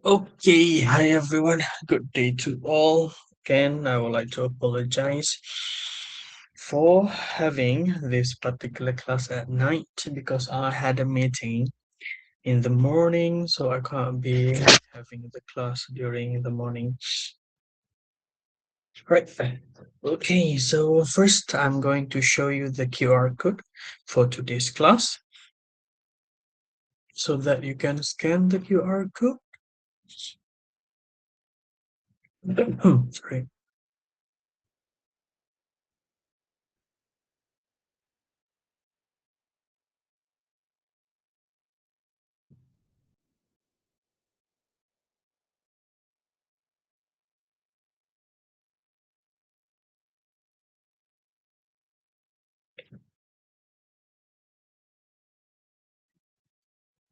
Okay, hi everyone. Good day to all. Again, I would like to apologize for having this particular class at night because I had a meeting in the morning, so I can't be having the class during the morning. Right. Okay, so first I'm going to show you the QR code for today's class so that you can scan the QR code. Sorry.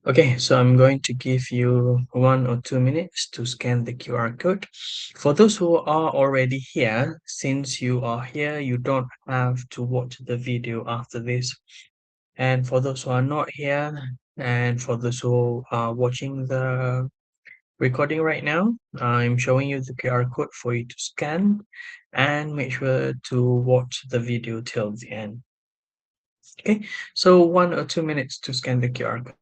Okay, so I'm going to give you 1 or 2 minutes to scan the QR code. For those who are already here, since you are here, you don't have to watch the video after this. And for those who are not here, and for those who are watching the recording right now, I'm showing you the QR code for you to scan and make sure to watch the video till the end. Okay, so 1 or 2 minutes to scan the QR code.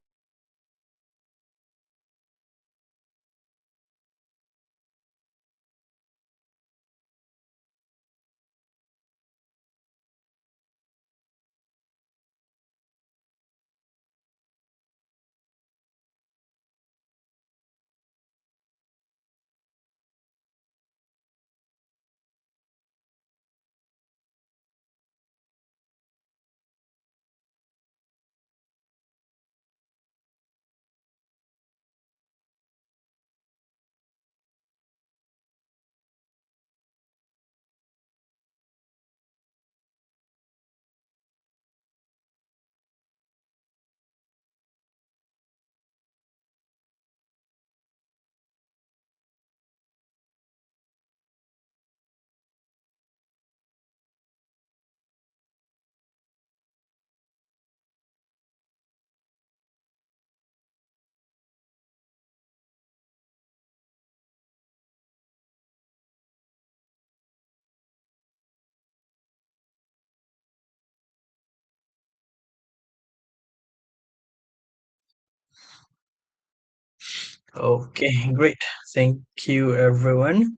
Okay, great. Thank you, everyone.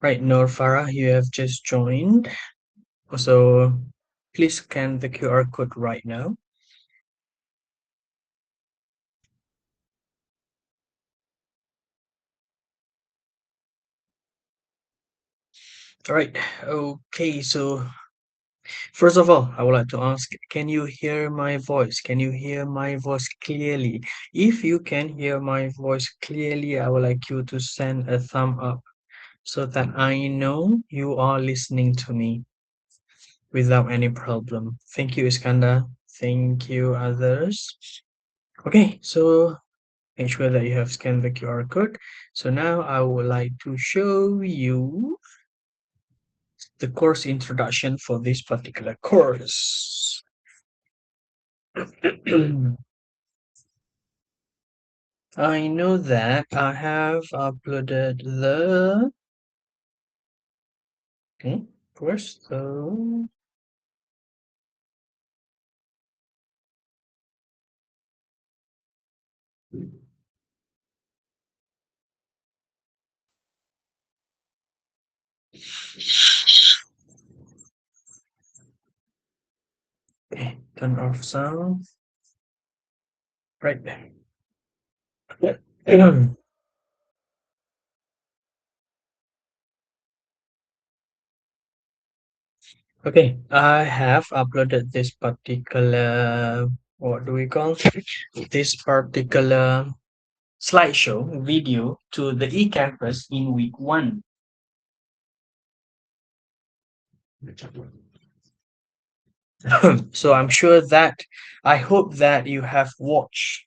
Right, Noor Farah, you have just joined. So please scan the QR code right now. All right. Okay, so first of all, I would like to ask, can you hear my voice? Can you hear my voice clearly? If you can hear my voice clearly, I would like you to send a thumb up so that I know you are listening to me without any problem. Thank you, Iskandar. Thank you, others. Okay, so make sure that you have scanned the QR code. So now I would like to show you the course introduction for this particular course. I know that I have uploaded the course, so okay, turn off sound. Right. Okay, I have uploaded this particular, what do we call this particular slideshow video to the eCampus in week 1. So I'm sure that I hope that you have watched.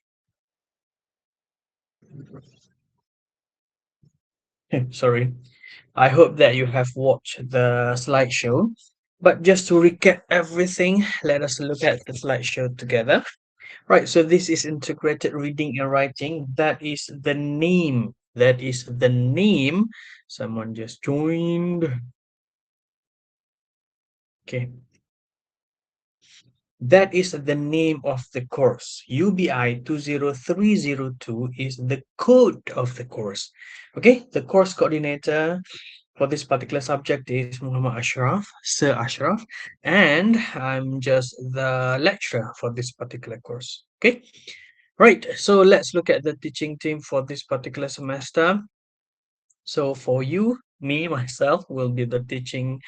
Sorry. I hope that you have watched the slideshow. But just to recap everything, let us look at the slideshow together. Right, so this is integrated reading and writing. That is the name. That is the name. Someone just joined. Okay. That is the name of the course. UBI 20302 is the code of the course. Okay, the course coordinator for this particular subject is Muhammad Ashraf, Sir Ashraf, and I'm just the lecturer for this particular course. Okay, right, so let's look at the teaching team for this particular semester. So for you, me, myself will be the teaching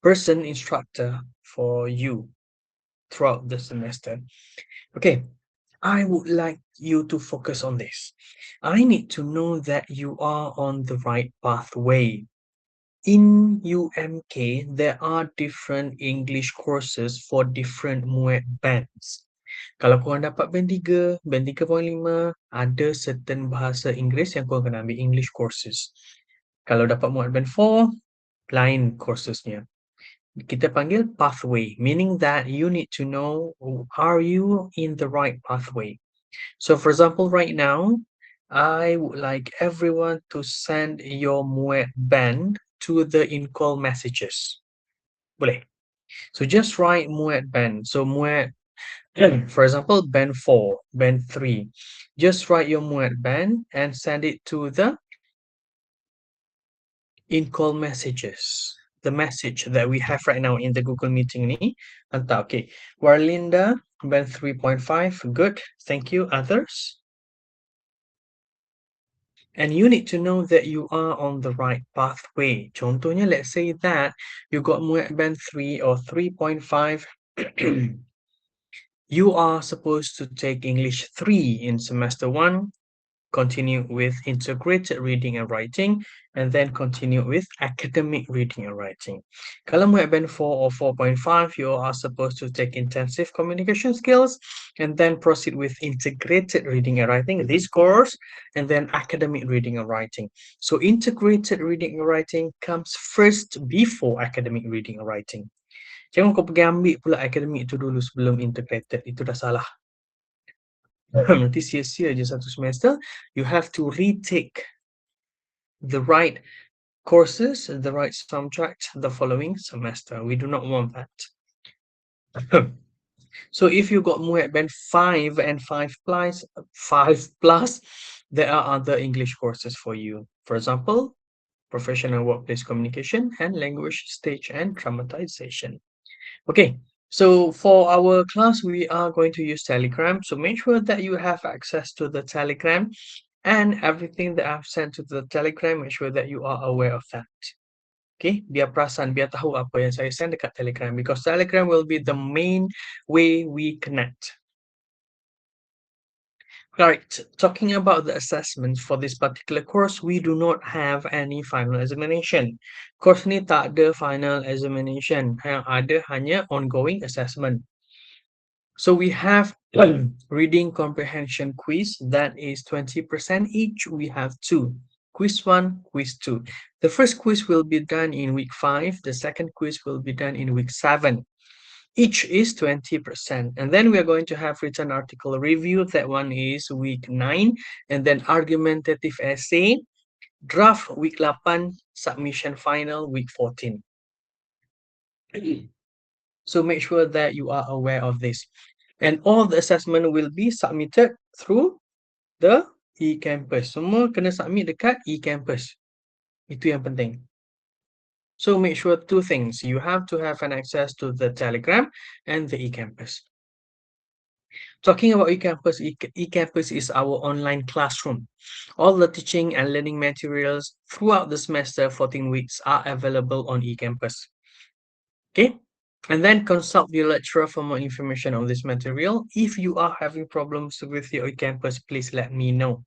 person, instructor for you throughout the semester. Okay, I would like you to focus on this. I need to know that you are on the right pathway. In UMK, there are different English courses for different muat bands. Kalau korang dapat band 3.5, ada certain bahasa Inggeris yang korang kena ambil English courses. Kalau dapat muat band 4, lain coursesnya. Kita panggil pathway, meaning that you need to know, are you in the right pathway? So for example, right now, I would like everyone to send your muat band to the in-call messages. Boleh. So just write muat band. So muat, for example, band 4, band 3. Just write your muat band and send it to the in-call messages. The message that we have right now in the Google Meeting ni. Hantar, okay. Warlinda, band 3.5. Good. Thank you. Others? And you need to know that you are on the right pathway. Contohnya, let's say that you got muat band 3 or 3.5. You are supposed to take English 3 in semester 1, continue with integrated reading and writing, and then continue with academic reading and writing. Kalau muat band 4 or 4.5, you are supposed to take intensive communication skills and then proceed with integrated reading and writing, this course, and then academic reading and writing. So integrated reading and writing comes first before academic reading and writing. Jangan kau pergi ambil pula academic itu dulu sebelum integrated, itu dah salah. Nanti sia-sia je satu semester. You have to retake the right courses, the right subject the following semester. We do not want that. So if you got muat band 5 and 5 plus, there are other English courses for you. For example, professional workplace communication and language stage and dramatization. Okay, so for our class, we are going to use Telegram. So make sure that you have access to the Telegram and everything that I've sent to the Telegram, make sure that you are aware of that. Okay, biar perasan, biar tahu apa yang saya send dekat Telegram, because Telegram will be the main way we connect. Right, talking about the assessments for this particular course, we do not have any final examination. Course ni tak ada final examination, yang ada hanya ongoing assessment. So we have reading comprehension quiz that is 20% each. We have two. Quiz 1, quiz 2. The first quiz will be done in week 5. The second quiz will be done in week 7. Each is 20%. And then we are going to have written article review. That one is week 9. And then argumentative essay, draft week 8, submission final week 14. So make sure that you are aware of this. And all the assessment will be submitted through the e-campus. Semua kena submit dekat e-campus. Itu yang penting. So make sure two things. You have to have an access to the Telegram and the e-campus. Talking about e-campus, e-campus is our online classroom. All the teaching and learning materials throughout the semester, 14 weeks, are available on e-campus. Okay? And then consult your lecturer for more information on this material. If you are having problems with your e-campus, please let me know.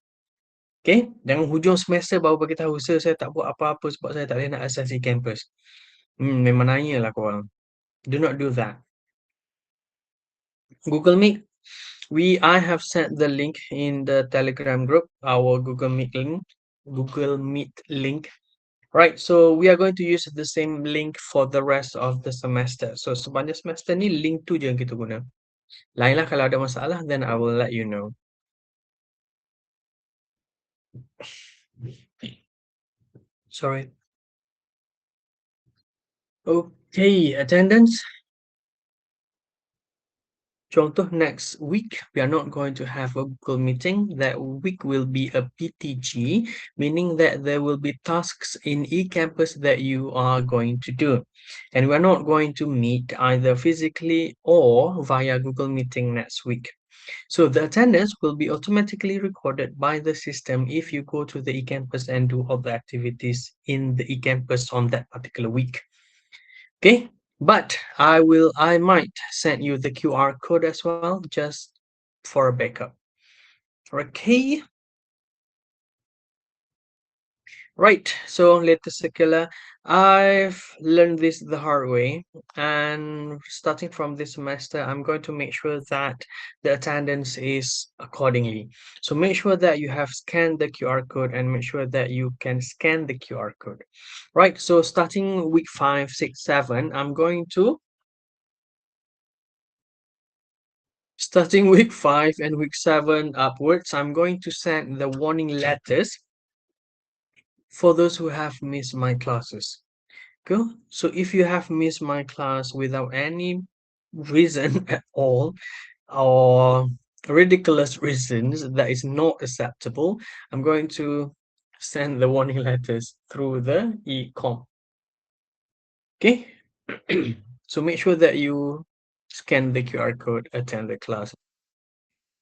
Okay? Jangan hujung semester baru bagi tahu, saya tak buat apa-apa sebab saya tak boleh nak access e-campus. Memang nanya lah korang. Do not do that. Google Meet. I have sent the link in the Telegram group, our Google Meet link. Right, so we are going to use the same link for the rest of the semester. So sepanjang semester ni link tu je yang kita guna. Lainlah kalau ada masalah, then I will let you know. Sorry. Okay, attendance. Contoh, next week we are not going to have a Google meeting. That week will be a PTG, meaning that there will be tasks in eCampus that you are going to do. And we're not going to meet either physically or via Google Meeting next week. So the attendance will be automatically recorded by the system if you go to the eCampus and do all the activities in the eCampus on that particular week. Okay, but I might send you the QR code as well, just for a backup. Okay, right. So latest secular, I've learned this the hard way, and starting from this semester, I'm going to make sure that the attendance is accordingly. So make sure that you have scanned the QR code and make sure that you can scan the QR code. Right. So starting week 5, 6, 7, I'm going to starting week 5 and week 7 upwards, I'm going to send the warning letters for those who have missed my classes. Cool. So if you have missed my class without any reason at all or ridiculous reasons that is not acceptable, I'm going to send the warning letters through the e-com. Okay. So make sure that you scan the QR code, attend the class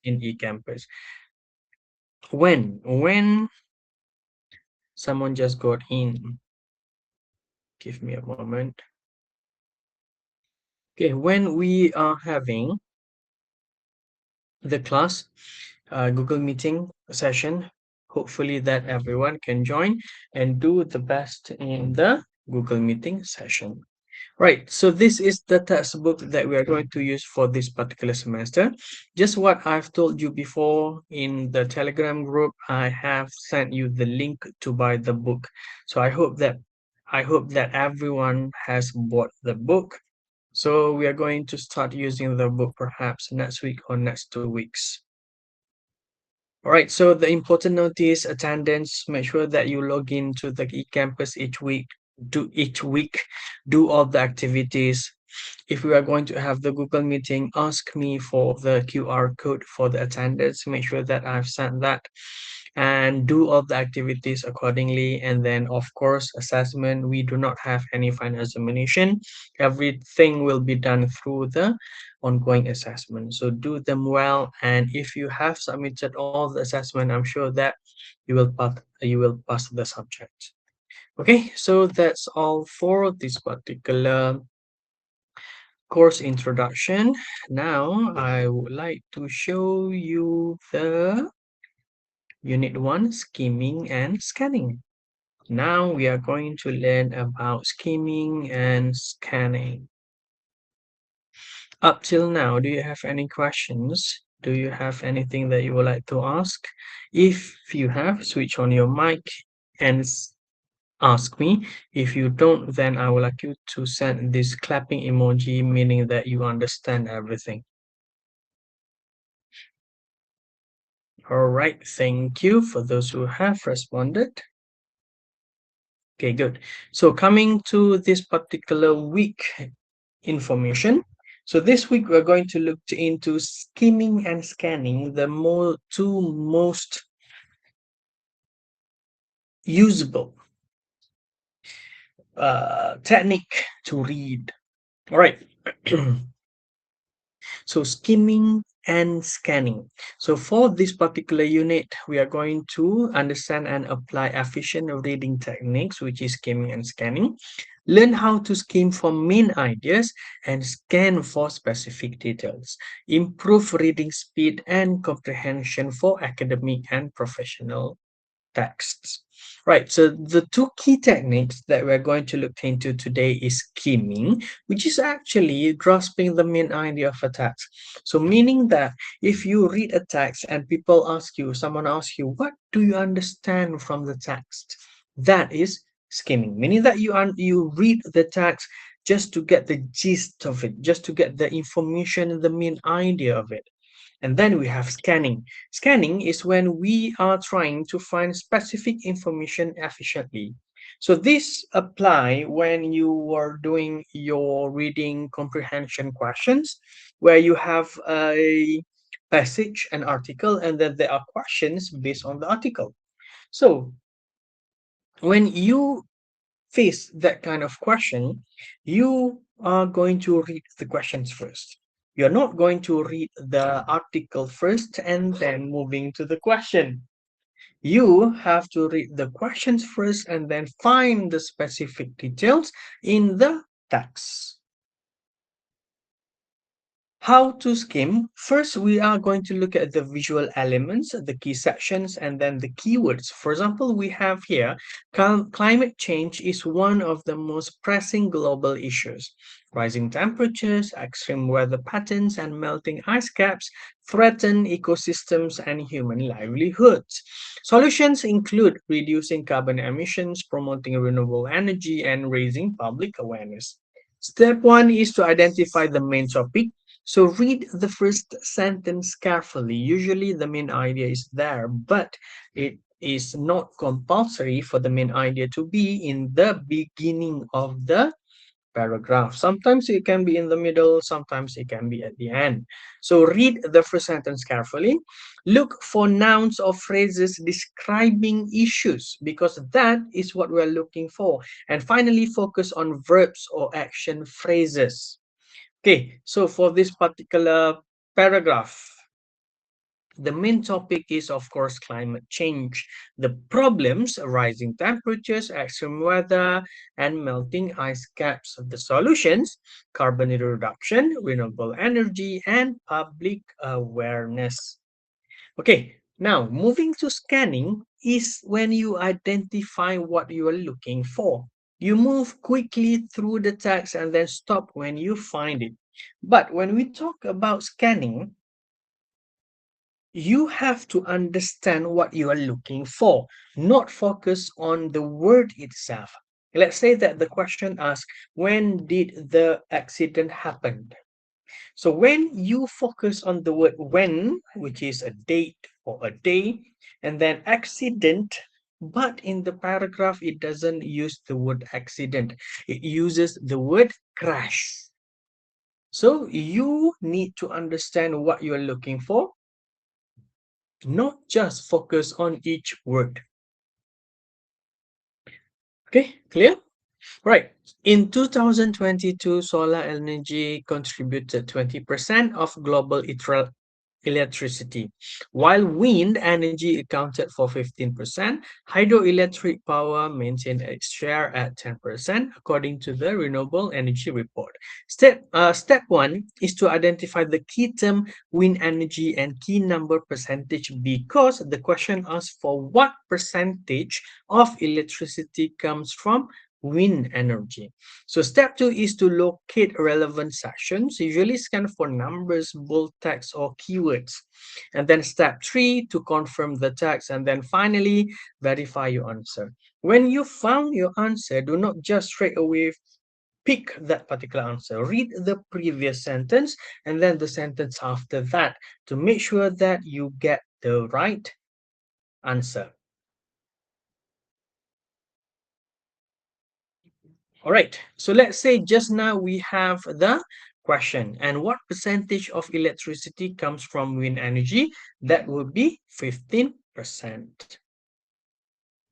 in eCampus. When someone just got in. Give me a moment. Okay, when we are having the class Google Meeting session, hopefully that everyone can join and do the best in the Google Meeting session. Right, so this is the textbook that we are going to use for this particular semester. Just what I've told you before in the Telegram group, I have sent you the link to buy the book. So I hope that everyone has bought the book. So we are going to start using the book perhaps next week or next 2 weeks. All right, so the important note is attendance. Make sure that you log into the eCampus each week, do all the activities. If we are going to have the Google meeting, ask me for the QR code for the attendance. Make sure that I've sent that and do all the activities accordingly. And then, of course, assessment. We do not have any final examination. Everything will be done through the ongoing assessment. So do them well. And if you have submitted all the assessment, I'm sure that you will pass the subject. Okay, so that's all for this particular course introduction. Now I would like to show you the unit 1 skimming and scanning. Now we are going to learn about skimming and scanning. Up till now, do you have any questions? Do you have anything that you would like to ask? If you have, switch on your mic and ask me. If you don't, then I would like you to send this clapping emoji, meaning that you understand everything. All right, thank you for those who have responded. Okay, good. So coming to this particular week information. So this week we're going to look into skimming and scanning, the two most usable technique to read. All right. So skimming and scanning. So for this particular unit, we are going to understand and apply efficient reading techniques, which is skimming and scanning. Learn how to skim for main ideas and scan for specific details. Improve reading speed and comprehension for academic and professional texts. Right, so the two key techniques that we're going to look into today is skimming, which is actually grasping the main idea of a text. So meaning that if you read a text and someone asks you, what do you understand from the text? That is skimming, meaning that you read the text, just to get the gist of it, just to get the information and the main idea of it. And then we have scanning. Scanning is when we are trying to find specific information efficiently. So this apply when you are doing your reading comprehension questions, where you have a passage, an article, and then there are questions based on the article. So when you face that kind of question, you are going to read the questions first. You're not going to read the article first and then moving to the question. You have to read the questions first and then find the specific details in the text. How to skim? First, we are going to look at the visual elements, the key sections, and then the keywords. For example, we have here climate change is one of the most pressing global issues. Rising temperatures, extreme weather patterns, and melting ice caps threaten ecosystems and human livelihoods. Solutions include reducing carbon emissions, promoting renewable energy, and raising public awareness. Step one is to identify the main topic. So read the first sentence carefully. Usually the main idea is there, but it is not compulsory for the main idea to be in the beginning of the paragraph. Sometimes it can be in the middle, sometimes it can be at the end. So read the first sentence carefully. Look for nouns or phrases describing issues because that is what we're looking for. And finally, focus on verbs or action phrases. Okay, so for this particular paragraph, the main topic is, of course, climate change, the problems, rising temperatures, extreme weather, and melting ice caps. The solutions, carbon reduction, renewable energy, and public awareness. Okay, now moving to scanning is when you identify what you are looking for. You move quickly through the text and then stop when you find it. But when we talk about scanning, you have to understand what you are looking for, not focus on the word itself. Let's say that the question asks, when did the accident happen? So when you focus on the word when, which is a date or a day, and then accident, but in the paragraph, it doesn't use the word accident. It uses the word crash. So you need to understand what you're looking for, not just focus on each word. Okay, clear? Right. In 2022, solar energy contributed 20% of global electricity, while wind energy accounted for 15%. Hydroelectric power maintained its share at 10%, according to the Renewable Energy Report. Step one is to identify the key term wind energy and key number percentage because the question asks for what percentage of electricity comes from wind energy. So step two is to locate relevant sections, usually scan for numbers, bold text, or keywords. And then step three, to confirm the text. And then finally, verify your answer. When you found your answer, do not just straight away pick that particular answer. Read the previous sentence and then the sentence after that to make sure that you get the right answer. All right, so let's say just now we have the question. And what percentage of electricity comes from wind energy? That would be 15%.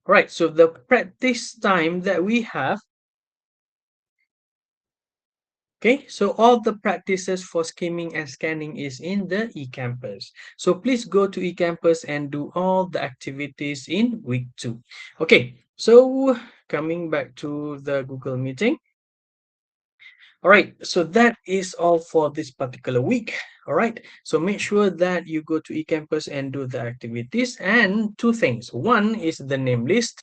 All right, so the practice time that we have, okay, so all the practices for skimming and scanning is in the eCampus. So please go to eCampus and do all the activities in week 2. Okay, so coming back to the Google meeting. All right, so that is all for this particular week. All right, so make sure that you go to eCampus and do the activities. And two things. One is the name list.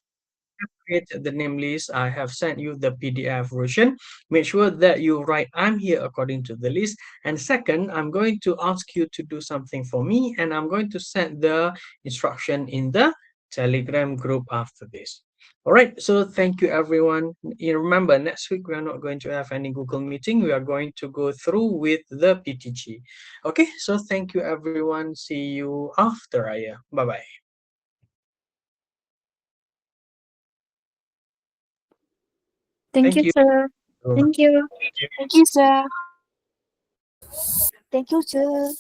Create the name list. I have sent you the PDF version. Make sure that you write I'm here according to the list. And second, I'm going to ask you to do something for me, and I'm going to send the instruction in the Telegram group after this. All right, so thank you everyone. You remember, next week we are not going to have any Google meeting. We are going to go through with the PTG. Okay, so thank you everyone. See you after Raya. Bye bye. Thank Thank you, you. sir. Everyone. Thank you. Thank you, sir. Thank you, sir.